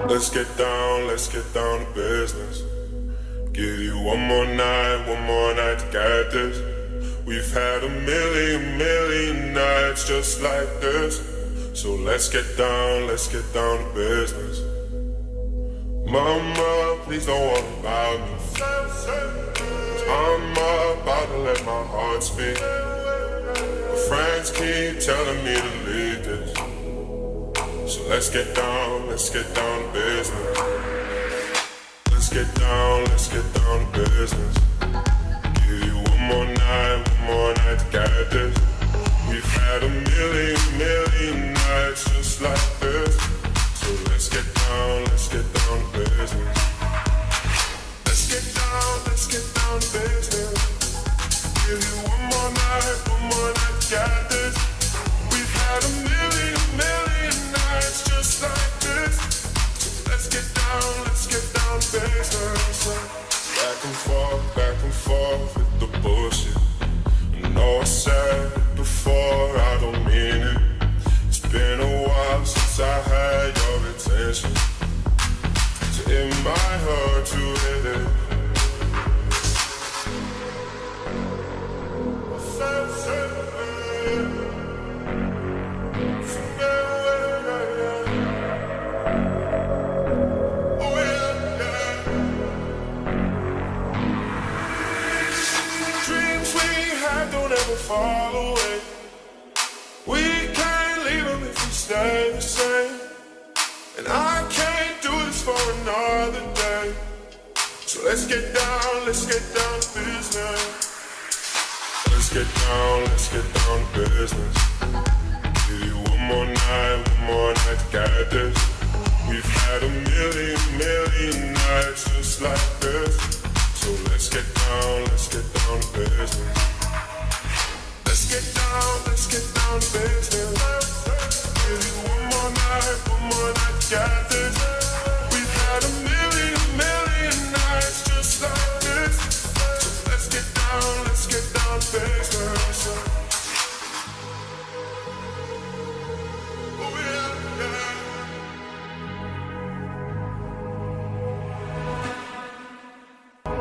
Let's get down to business. Give you one more night to get this. We've had a million nights just like this. So let's get down to business. Mama, please don't worry about me. I'm about to let my heart speak. My friends keep telling me to leave this. So let's get down to business. Let's get down to business. Give you one more night to get this. We've had a million nights just like this. So let's get down to business. Let's get down to business. Give you one more night to get this. We've had a million nights just like this. So let's get down to business. Back and forth with the bullshit. I know I said it before, I don't mean it. It's been a while since I had your attention. So it might hurt to hit it. Fall away. We can't leave them if we stay the same. And I can't do this for another day. So let's get down to business. Let's get down to business. Give you one more night to get this. We've had a million nights just like this. So let's get down to business. Let's get down to business. Give you one more night to get this. We've had a million nights just like this. So let's get down to business. Oh yeah, yeah.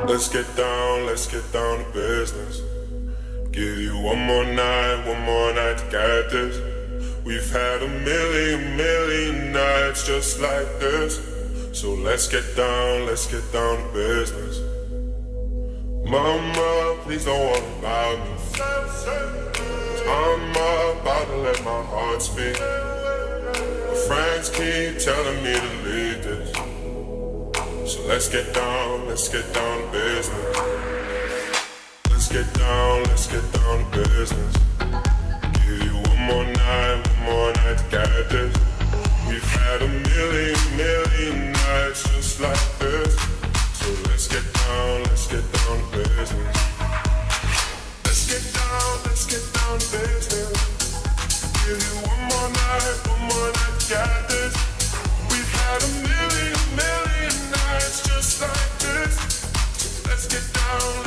Let's get down to business. Give you one more night to get this. We've had a million nights just like this. So let's get down to business. Mama, please don't worry about me. I'm about to let my heart speak. My friends keep telling me to leave this. So let's get down to business. Let's get down to business. Give you one more night to get this. We've had a million nights just like this. So let's get down to business. Let's get down to business. Give you one more night to get this. We've had a million nights just like this. So let's get down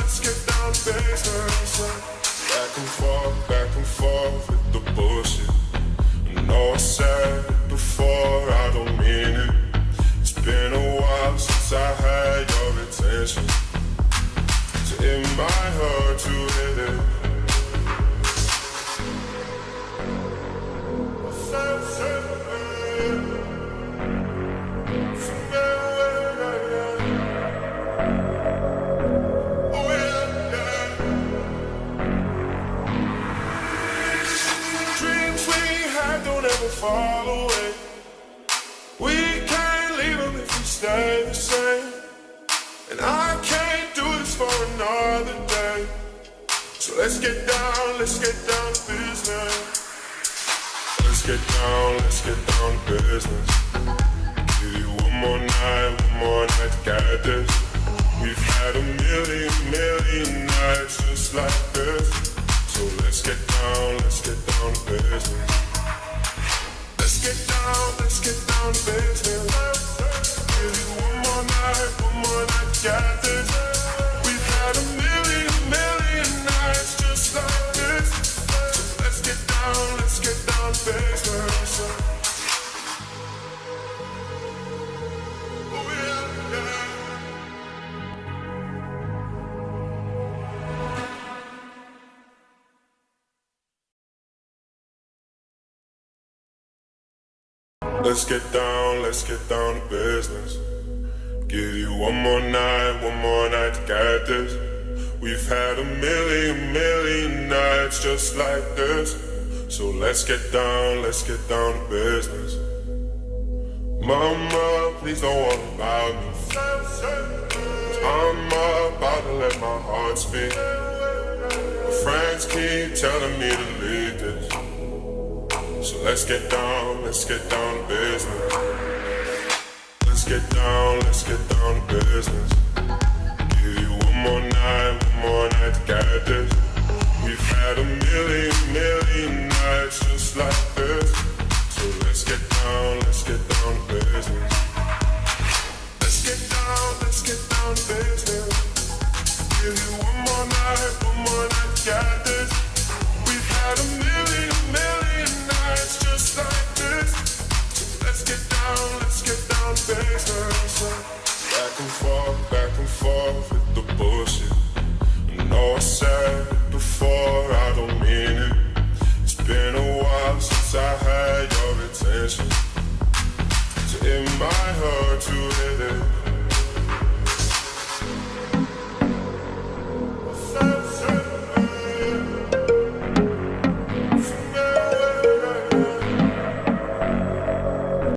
to business. Back and forth with the bullshit. I know I said it before, I don't mean it. It's been a while since I had your attention. So it might hurt to hit it. Fall away. We can't leave them if we stay the same. And I can't do this for another day. So let's get down to business. Let's get down to business. Give you one more night to get this. We've had a million nights just like this. So let's get down to business. Let's get down to business. Give you one more night to get this. We've had a million nights just like this. So let's get down to business. let's get down to business. Give you one more night to get this. We've had a million nights just like this. So let's get down to business. Mama, please don't worry about me. I'm about to let my heart speak. My friends keep telling me to leave this. So let's get down to business. Let's get down to business. Give you one more night to get this. We've had a million nights just like this. So let's get down to business. Let's get down to business. Give you one more night to get this. We've had a million nights just like this. So let's get down to business. Back and forth with the bullshit. I know I said it before, I don't mean it. It's been a while since I had your attention. So it might hurt to hit it.